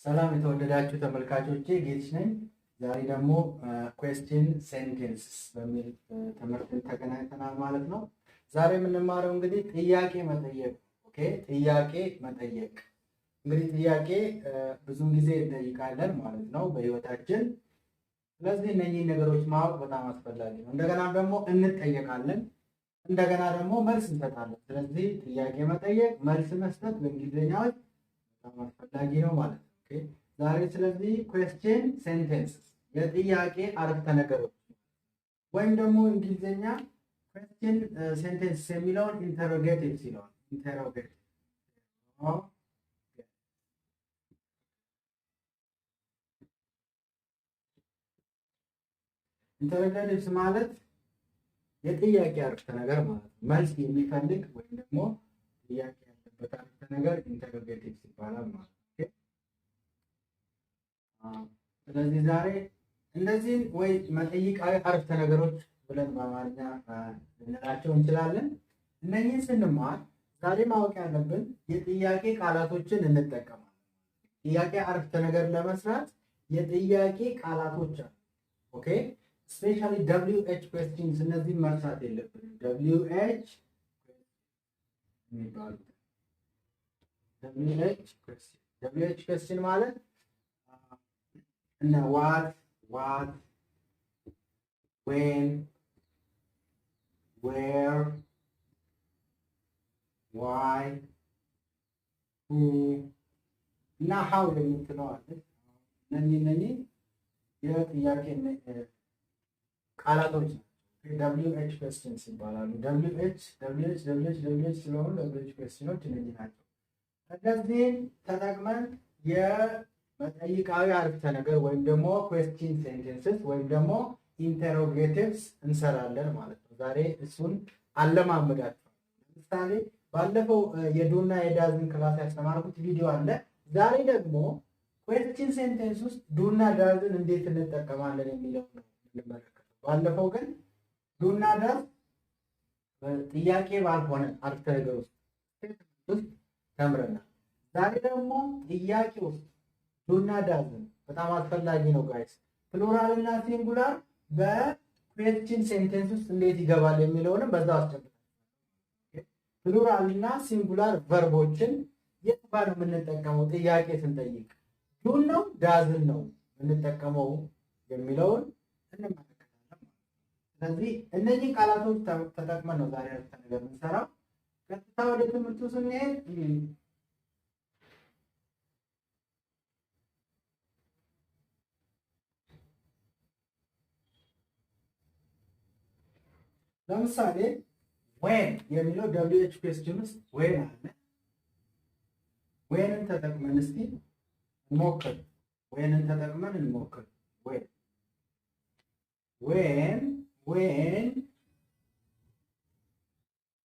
ሰላም የተወደዳችሁ ተመልካቾቼ ጌትሽ ነኝ። ዛሬ ደግሞ question sentences በሚል ትምህርት ተገናኝተናል ማለት ነው። ዛሬ የምንማረው እንግዲህ ጥያቄ መጠየቅ። ኦኬ፣ ጥያቄ መጠየቅ እንግዲህ ጥያቄ ብዙውን ጊዜ እንጠይቃለን ማለት ነው በህይወታችን። ስለዚህ እነኚህ ነገሮች ማወቅ በጣም አስፈላጊ ነው። እንደገና ደግሞ እንጠየቃለን፣ እንደገና ደግሞ መልስ እንሰጣለን። ስለዚህ ጥያቄ መጠየቅ፣ መልስ መስጠት በእንግሊዝኛው በጣም አስፈላጊ ነው ማለት ነው። ዛሬ ስለዚህ question sentences የጥያቄ አረፍተ ነገሮች ወይም ደግሞ እንግሊዝኛ question sentences የሚለውን interrogatives ይለዋል። interrogatives ማለት የጥያቄ አረፍተ ነገር ማለት ነው። መልስ የሚፈልግ ወይም ደግሞ ጥያቄ ያለበት አረፍተ ነገር interrogatives ይባላል ማለት ነው። ስለዚህ ዛሬ እነዚህን ወይ መጠይቃዊ አረፍተ ነገሮች ብለን በአማርኛ ልንላቸው እንችላለን። እነኚህን ስንማር ዛሬ ማወቅ ያለብን የጥያቄ ቃላቶችን እንጠቀማለን። ጥያቄ አረፍተ ነገር ለመስራት የጥያቄ ቃላቶች አሉ። ኦኬ፣ ስፔሻሊ WH questions እነዚህን መርሳት የለብንም። WH question ማለት እና what, when, where, why, who እና how የምትለው አለ። እነኚህ የጥያቄ ቃላቶች WH questions ይባላሉ። WH ስለሆኑ WH questions እነኚህ ናቸው። እነዚህን ተጠቅመን መጠይቃዊ አረፍተ ነገር ወይም ደግሞ question sentences ወይም ደግሞ interrogatives እንሰራለን ማለት ነው። ዛሬ እሱን አለማመዳችሁ። ለምሳሌ ባለፈው የዱና የዳዝን ክላስ ያስተማርኩት ቪዲዮ አለ። ዛሬ ደግሞ question sentence ውስጥ ዱና ዳዝን እንዴት እንጠቀማለን የሚለው ነው የምንመለከተው። ባለፈው ግን ዱና ዳዝ ጥያቄ ባልሆነ አረፍተ ነገር ውስጥ ተምረናል። ዛሬ ደግሞ ጥያቄ ውስጥ ዱና ዳዝን በጣም አስፈላጊ ነው ጋይስ። ፕሉራል እና ሲንጉላር በኩዌስችን ሴንቴንስ ውስጥ እንዴት ይገባል የሚለውንም በዛው አስጨብጣለሁ። ፕሉራል እና ሲንጉላር ቨርቦችን የት ጋር ነው የምንጠቀመው? ጥያቄ ስንጠይቅ ዱን ነው ዳዝን ነው የምንጠቀመው የሚለውን እንመለከታለን። ስለዚህ እነዚህ ቃላቶች ተጠቅመን ነው ዛሬ አረፍተ ነገር የምንሰራው። ቀጥታ ወደ ትምህርቱ ስንሄድ ለምሳሌ when የሚለው WH question ውስጥ when አለ። whenን ተጠቅመን እስቲ እንሞክር። whenን ተጠቅመን እንሞክር። when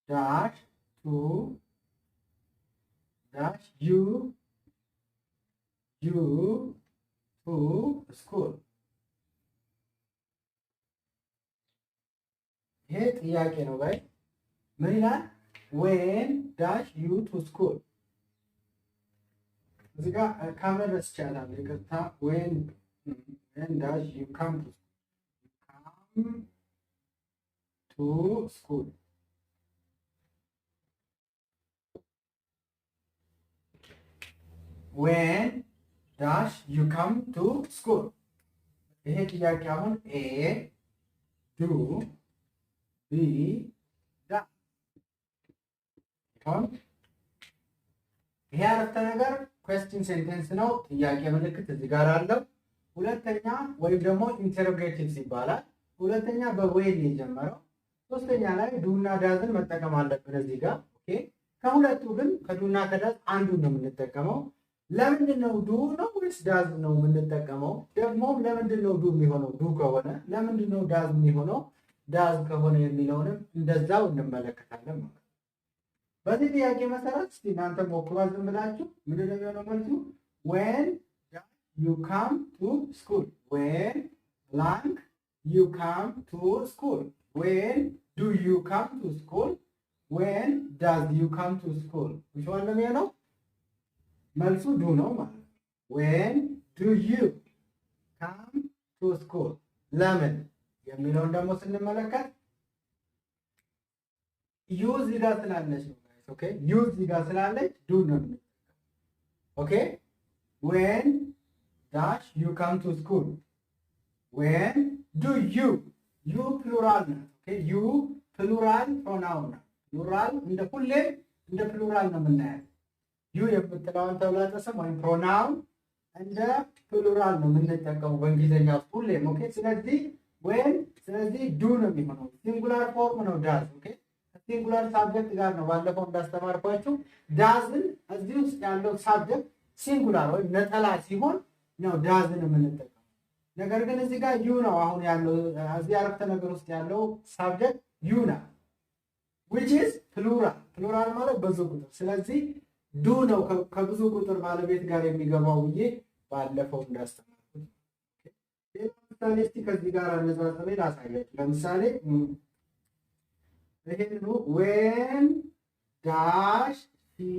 dash to dash you to school ይሄ ጥያቄ ነው ጋይ። ምን ይላል? when dash you to school እዚህ ጋር ካመረስ ይቻላል። ይቅርታ when dash you come to school when dash you come to school ይሄ ጥያቄ አሁን A do B da ይሄ አረፍተ ነገር question sentence ነው። ጥያቄ ምልክት እዚህ ጋር አለው። ሁለተኛ ወይም ደግሞ interrogatives ይባላል። ሁለተኛ በዌን የጀመረው። ሶስተኛ ላይ ዱና ዳዝን መጠቀም አለብን እዚህ ጋር። ኦኬ፣ ከሁለቱ ግን ከዱና ከዳዝ አንዱን ነው የምንጠቀመው። ለምንድን ነው ዱ ነው ወይስ ዳዝ ነው የምንጠቀመው? ደግሞ ለምንድን ነው ዱ የሚሆነው ዱ ከሆነ? ለምንድን ነው ዳዝ የሚሆነው ዳዝ ከሆነ የሚለውንም እንደዛው እንመለከታለን ማለት ነው። በዚህ ጥያቄ መሰረት እስቲ እናንተ ሞክሩ ዝም ብላችሁ። ምንድን ነው የሚሆነው መልሱ? when you come to school when blank you come to school when do you come to school when does you come to school which one ነው የሚሆነው? መልሱ ዱ ነው ማለት ነው። when do you come to school? ለምን የሚለውን ደግሞ ስንመለከት ዩ እዚህ ጋር ስላለች ነው ጋይስ። ኦኬ ዩ እዚህ ጋር ስላለች ዱ ነው። ኦኬ when dash you come to school? when do you plural ነው። ኦኬ ዩ plural pronoun ነው። plural እንደ ሁሌም እንደ plural ነው የምናየው። ዩ የምትለውን ተብላጠሰም ወይም pronoun እንደ plural ነው የምንጠቀመው በእንግሊዘኛ ውስጥ ሁሌም። ኦኬ ስለዚህ when ስለዚህ ዱ ነው የሚሆነው። ሲንጉላር ፎርም ነው ዳዝ። ኦኬ ሲንጉላር ሳብጀክት ጋር ነው ባለፈው እንዳስተማርኳችሁ። ዳዝን እዚህ ውስጥ ያለው ሳብጀክት ሲንጉላር ወይ ነጠላ ሲሆን ነው ዳዝን የምንጠቀመው። ነገር ግን እዚህ ጋር ዩ ነው አሁን ያለው እዚህ አረፍተ ነገር ውስጥ ያለው ሳብጀክት ዩ ነው which is plural። plural ማለት ብዙ ቁጥር። ስለዚህ ዱ ነው ከብዙ ቁጥር ባለቤት ጋር የሚገባው ብዬ ባለፈው እንዳስተማርኩት። ለምሳሌ እስቲ ከዚህ ጋር አነጻጽሬ ላሳያችሁ። ለምሳሌ ይሄን when dash he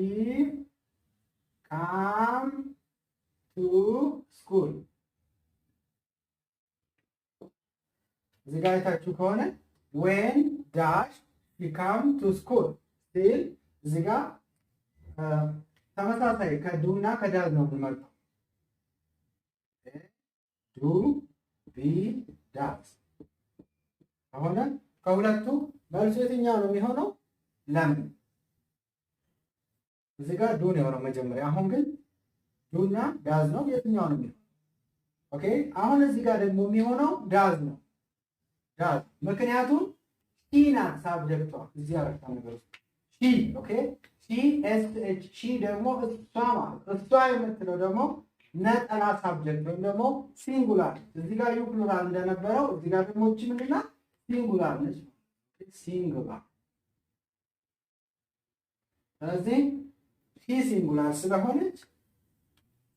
come to school? እዚህ ጋር አይታችሁ ከሆነ when dash he come to school ሲል እዚህ ጋር ተመሳሳይ ከዱና ከዳዝ ነው የምንመርጠው። ዱ ቢ ዳዝ። አሁን ከሁለቱ መልሱ የትኛው ነው የሚሆነው? ለምን? እዚህ ጋር ዱ ነው የሆነው መጀመሪያ። አሁን ግን ዱና ዳዝ ነው። የትኛው ነው የሚሆነው? ኦኬ አሁን እዚህ ጋር ደግሞ የሚሆነው ዳዝ ነው። ዳዝ ምክንያቱም ሺ ናት ሳብጀክቷ እዚህ አረፍተ ነገር ውስጥ ሺ። ኦኬ ሺ ኤስ ኤች ሺ ደግሞ እሷ ማለት እሷ የምትለው ደግሞ ነጠላ ሳብጀክት ወይም ደግሞ ሲንጉላር። እዚህ ጋር ዩ ፕሉራል እንደነበረው እዚህ ጋር ደግሞ እቺ ምንድን ናት? ሲንጉላር ነች። ሲንጉላር። ስለዚህ ሺ ሲንጉላር ስለሆነች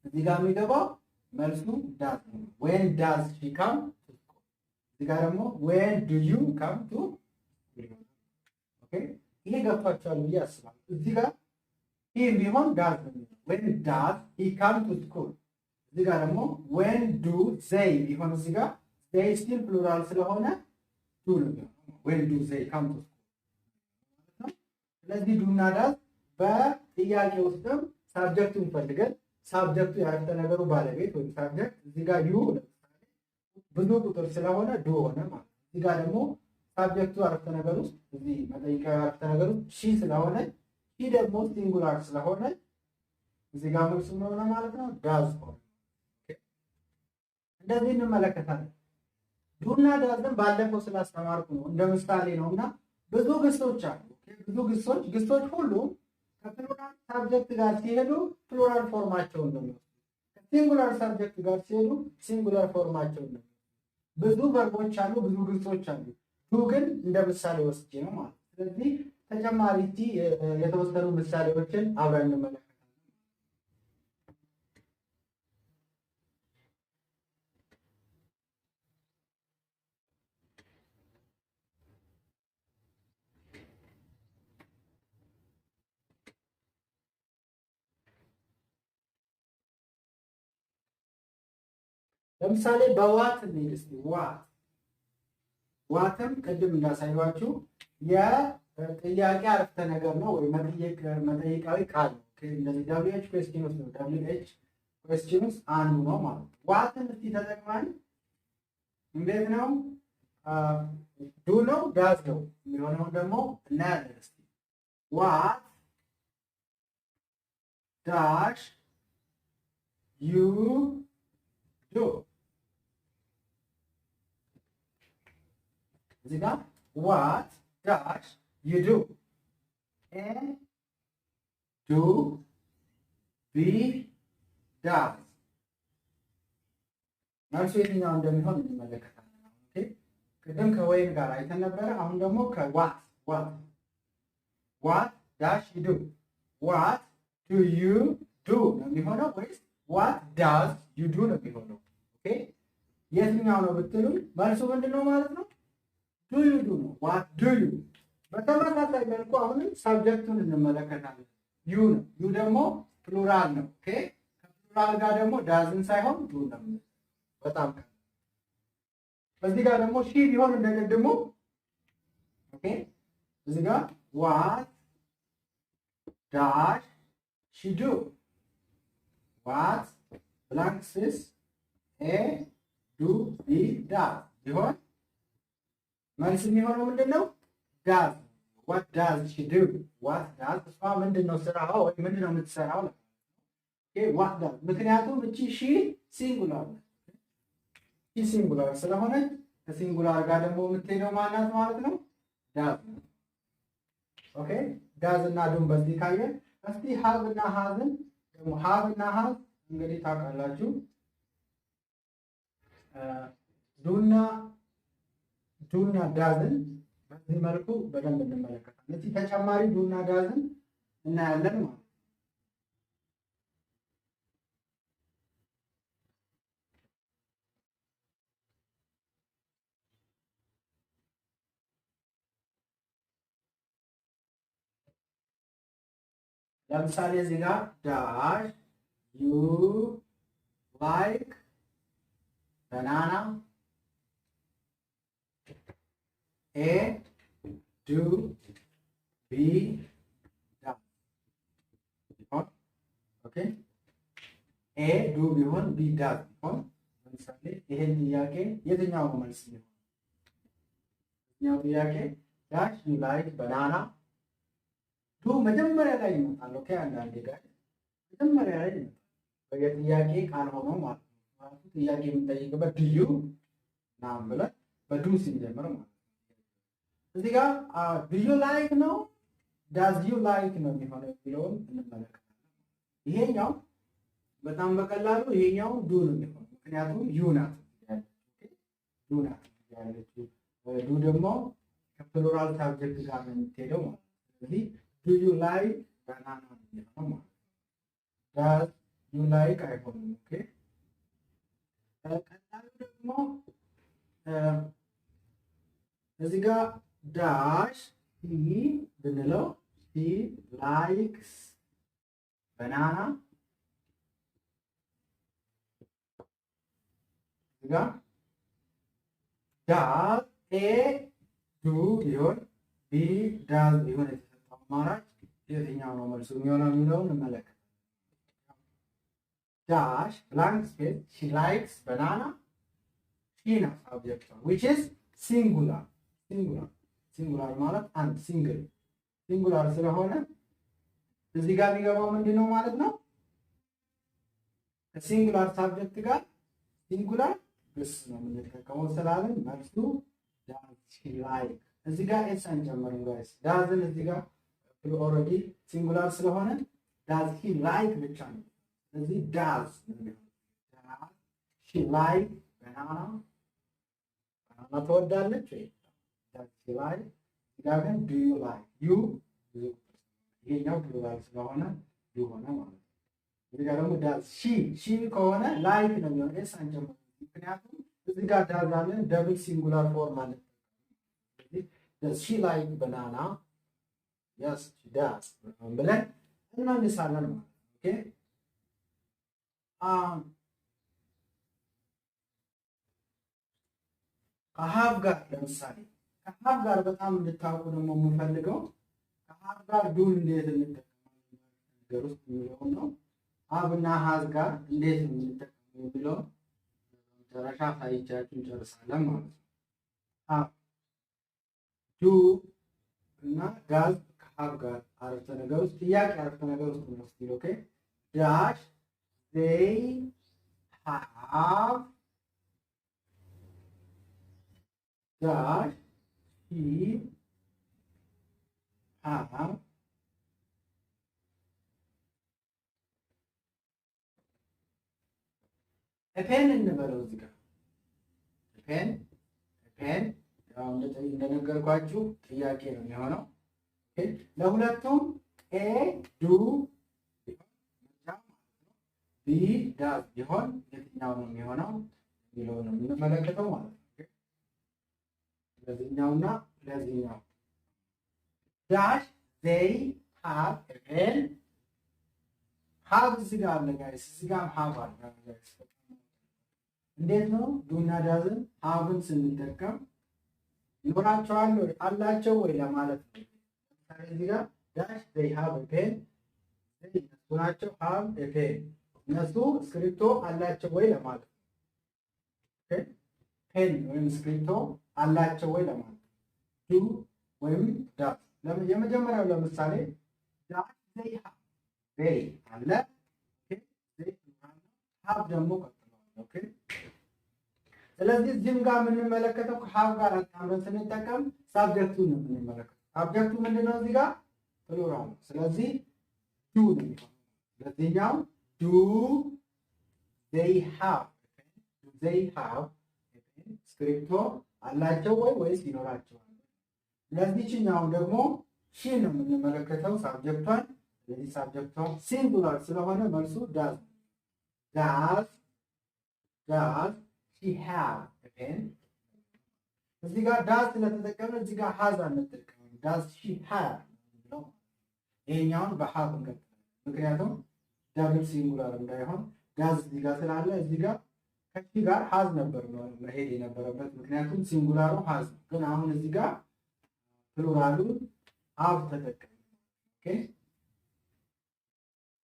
እዚህ ጋር የሚገባው መልሱ ዳዝ ነው። when does she come to school? እዚህ ጋር ደግሞ when do you come to school? ኦኬ ይሄ ገብቷችኋል ብዬ አስባለሁ። እዚህ ጋር ይሄ ቢሆን ዳዝ ነው። when does he come to school? እዚህ ጋር ደግሞ when do they ቢሆን እዚህ ጋር they still plural ስለሆነ ዱ ነው። when do they come to school? ስለዚህ ዱና ዳዝ በጥያቄ ውስጥም ሳብጀክቱን ፈልገን ሳብጀክቱ ያረፍተ ነገሩ ባለቤት ወይም ሳብጀክት እዚህ ጋር ዩ ለምሳሌ ብዙ ቁጥር ስለሆነ ዱ ሆነ ማለት። እዚህ ጋር ደግሞ ሳብጀክቱ አረፍተ ነገር ውስጥ እዚህ መጠይቃዊ አረፍተ ነገር ውስጥ ሺ ስለሆነ ሺ ደግሞ ሲንጉላር ስለሆነ እዚህ ጋር መልሱ ምን ሆነ ማለት ነው? ዳዝ ሆነ። እንደዚህ እንመለከታለን። ዱና ዳዝን ባለፈው ስላስተማርኩ ነው እንደ ምሳሌ ነውና ብዙ ግሶች አሉ። ግሶች ሁሉ ከፕሉራል ሳብጀክት ጋር ሲሄዱ ፕሉራል ፎርማቸውን ነው የሚወስዱት። ከሲንጉላር ሳብጀክት ጋር ሲሄዱ ሲንጉላር ፎርማቸውን ነው። ብዙ ቨርቦች አሉ፣ ብዙ ግሶች አሉ። ዱ ግን እንደ ምሳሌ ወስጄ ነው ማለት። ስለዚህ ተጨማሪ የተወሰኑ ምሳሌዎችን አብረን እንመለከታለን። ለምሳሌ በዋት እንሂድ እስኪ። ዋትም ቅድም እንዳሳየኋችሁ የጥያቄ አረፍተ ነገር ነው ወይ መጠይቃዊ ቃል ነው። እንደዚህ WH ኩዌስችንስ ነው። WH ኩዌስችንስ አንዱ ነው ማለት ነው። ዋትን እስቲ ተጠቅመን እንዴት ነው ዱ ነው ዳዝ ነው የሚሆነው ደግሞ እናያለን እስቲ። ዋት ዳሽ ዩ ዱ። እዚህ ጋር what dash you do? A do B does። መልሱ የትኛው እንደሚሆን እንመለከታለን። ኦኬ ቅድም ከወይን ጋር አይተን ነበረ። አሁን ደግሞ what dash you do? what do you do ነው የሚሆነው ወይስ what does you do ነው የሚሆነው? ኦኬ የትኛው ነው ብትሉ መልሱ ምንድነው ማለት ነው? ዱ ዩ ዱ ነው። ዋት ዱ ዩ። በተመሳሳይ መልኩ አሁንም ሳብጀክቱን እንመለከታለን። ዩ ነው። ዩ ደግሞ ፕሉራል ነው። ኦኬ ከፕሉራል ፕሉራል ጋር ደግሞ ዳዝን ሳይሆን ዱ ነው። በጣም እዚህ ጋር ደግሞ ሺ ቢሆን እንደቀድሞ ኦኬ እዚህ ጋር what does she do? what blank space a do be does ቢሆን መልስ የሚሆነው ምንድነው? does. what does she do? what does እሷ ምንድነው ስራዋ ወይ ምንድነው የምትሰራው ነው። ኦኬ what does ምክንያቱም እቺ ሺ ሲንጉላር ነው። ሺ ሲንጉላር ስለሆነ ከሲንጉላር ጋር ደግሞ የምትሄደው ማናት ማለት ነው? does. ኦኬ does እና ዱን በዚህ ካየን እስቲ have እና hasን ደግሞ have እና has እንግዲህ ታውቃላችሁ ዱና ዳዝን በዚህ መልኩ በደንብ እንመለከታለን። እዚህ ተጨማሪ ዱና ዳዝን እናያለን ማለት ነው። ለምሳሌ እዚህ ጋር ዳሽ ዩ ላይክ ባናና A do be does ቢሆን ኦኬ A do ቢሆን B does ቢሆን ለምሳሌ ይሄን ጥያቄ የትኛው ነው መልስ ነው? የትኛው ጥያቄ ዳሽ ዩ ላይክ ባናና ዱ መጀመሪያ ላይ ይመጣል። ኦኬ አንዳንዴ ጋር መጀመሪያ ላይ ይመጣል በየጥያቄ ቃል ሆኖ ማለት ነው። ማለት ጥያቄ የምንጠይቅበት ዱ ዩ ናም ብለን በዱ ሲጀምር ማለት እዚህ ጋር ዱ ዩ ላይክ ነው ዳዝ ዩ ላይክ ነው የሚሆነው ብለውን እንመለከታለን። ይሄኛው በጣም በቀላሉ ይሄኛው ዱ ነው የሚሆነው ምክንያቱም ዩ ናት ያለችው ዱ ናት ያለችው ዱ ደግሞ ከፕሉራል ሳብጀክት ጋር ነው የምትሄደው ማለት ነው። ስለዚህ ዱ ዩ ላይክ ባናና ነው የሚሆነው ማለት ነው። ዳዝ ዩ ላይክ አይሆንም። ኦኬ ቀጣዩ ደግሞ እዚህ ጋር ዳሽ ሂ ብንለው ሂ ላይክስ ባናና እዚህ ጋር ዳዝ ኤ ዱ ቢሆን ቢ ዳዝ ቢሆን የተሰጠው አማራጭ የትኛው ነው መልሱ የሚሆነው የሚለውን እንመለከት። ዳሽ ብላንክ ስፔስ ሺ ላይክስ ባናና ሺ ነው ሳብጀክት which is singular ሲንጉላር ማለት አንድ ሲንጉላር ስለሆነ እዚህ ጋር የሚገባው ምንድነው ማለት ነው? ከሲንጉላር ሳብጀክት ጋር ሲንጉላር ግስ ነው የምንጠቀመው ስላለን መልሱ ዳዝ ሺ ላይክ እዚህ ጋር ኤስ አንጨምርም ጋይስ ዳዝን እዚህ ጋር ኦልሬዲ ሲንጉላር ስለሆነ ዳዝ ሺ ላይክ ብቻ ነው። ስለዚህ ዳዝ ሺ ላይክ ባናና ትወዳለች ወይ ላይ ጋር ዱ ዩ ላይክ ዩ ይሄኛው ፕሉራል ስለሆነ ዩ ሆነ ማለት ነው። እዚህ ጋር ደግሞ ዳዝ ሺ ከሆነ ላይክ ነው የሚሆነው ኤስ አንጨምርም ምክንያቱም እዚህ ጋር ዳዝ አለ ደብል ሲንጉላር ፎርም አለ። ስለዚህ ዳዝ ሺ ላይክ ባናና yes she does ብለን እንመልሳለን ማለት ነው። ኦኬ ከሀብ ጋር ለምሳሌ ከሀብ ጋር በጣም እንድታውቁ ደግሞ የምፈልገው ከሀብ ጋር ዱን እንዴት እንጠቀማለን ነገር ውስጥ የሚለው ነው። ሀብ እና ሀዝ ጋር እንዴት እንጠቀማለን የሚለው መጨረሻ ሳይቻችሁ እንጨርሳለን ማለት ነው። ሀብ ዱ እና ዳዝ ከሀብ ጋር አረፍተ ነገር ውስጥ ጥያቄ አረፍተ ነገር ውስጥ ነው ስቲል ኦኬ ዳሽ they have does he have a pen እንበለው እዚህ ጋር pen ያው እንደነገርኳችሁ ጥያቄ ነው የሚሆነው። ኦኬ ለሁለቱም ኤ ዱ ቢ ዳዝ ቢሆን የትኛው ነው የሚሆነው የሚለውን ነው የምንመለከተው ማለት ነው። ለዚህኛውና ለዚህኛው ዳሽ they have a pen have እዚህ ጋር አለ ጋይስ እዚህ ጋር have አለ ጋይስ እንዴት ነው ዱና ዳዝን haveን ስንጠቀም ይኖራቸዋል ወይ አላቸው ወይ ለማለት ነው እዚህ ጋር dash they have a pen ናቸው have a pen እነሱ ስክሪፕቶ አላቸው ወይ ለማለት ነው ኦኬ pen ወይም ስክሪፕቶ አላቸው ወይ ለማለት do ወይም that የመጀመሪያው ለምሳሌ dash they have they አለ ኦኬ they have ደግሞ ቀጥሏል ኦኬ ስለዚህ እዚህም ጋር የምንመለከተው have ጋር አጣምረን ስንጠቀም ሳብጀክቱን ነው የምንመለከተው ሳብጀክቱ ምንድነው እዚህ ጋር ፕሉራል ነው ስለዚህ do ነው ለዚህኛው do they have ስክሪፕቶ አላቸው ወይስ ይኖራቸዋል ለዚህኛው ደግሞ she ነው የምንመለከተው ሳብጀክቷን ስለዚህ ሳብጀክቷ ሲንጉላር ስለሆነ መልሱ does she have a pen እዚህ ጋር does ስለተጠቀመ እዚህ ጋር has አንጠቀምም does she have ነው ይሄኛውን በሃቭ እንቀጥላለን ምክንያቱም ዳብል ሲንጉላር እንዳይሆን does እዚህ ጋር ስላለ እዚህ ጋር ከሺ ጋር has ነበር መሄድ የነበረበት ምክንያቱም ሲንጉላሩ has ግን አሁን እዚህ ጋር ፕሉራሉ have ተጠቀመ ኦኬ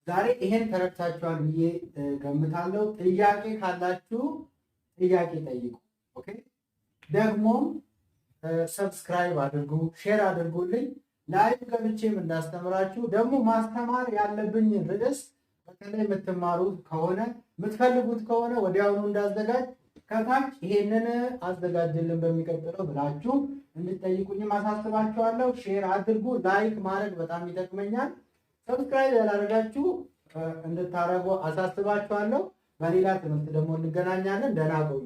ዛሬ ይሄን ተረድታችኋል ብዬ ገምታለሁ ጥያቄ ካላችሁ ጥያቄ ጠይቁ ኦኬ ደግሞ ሰብስክራይብ አድርጉ ሼር አድርጉልኝ ላይክ ገብቼም እንዳስተምራችሁ ደግሞ ማስተማር ያለብኝ ርዕስ በተለይ የምትማሩት ከሆነ የምትፈልጉት ከሆነ ወዲያውኑ እንዳዘጋጅ ከታች ይሄንን አዘጋጅልን በሚቀጥለው ብላችሁ እንድትጠይቁኝ ማሳስባችኋለሁ ሼር አድርጉ ላይክ ማድረግ በጣም ይጠቅመኛል ሰብስክራይብ ያላደረጋችሁ እንድታረጉ አሳስባችኋለሁ በሌላ ትምህርት ደግሞ እንገናኛለን ደህና ቆዩ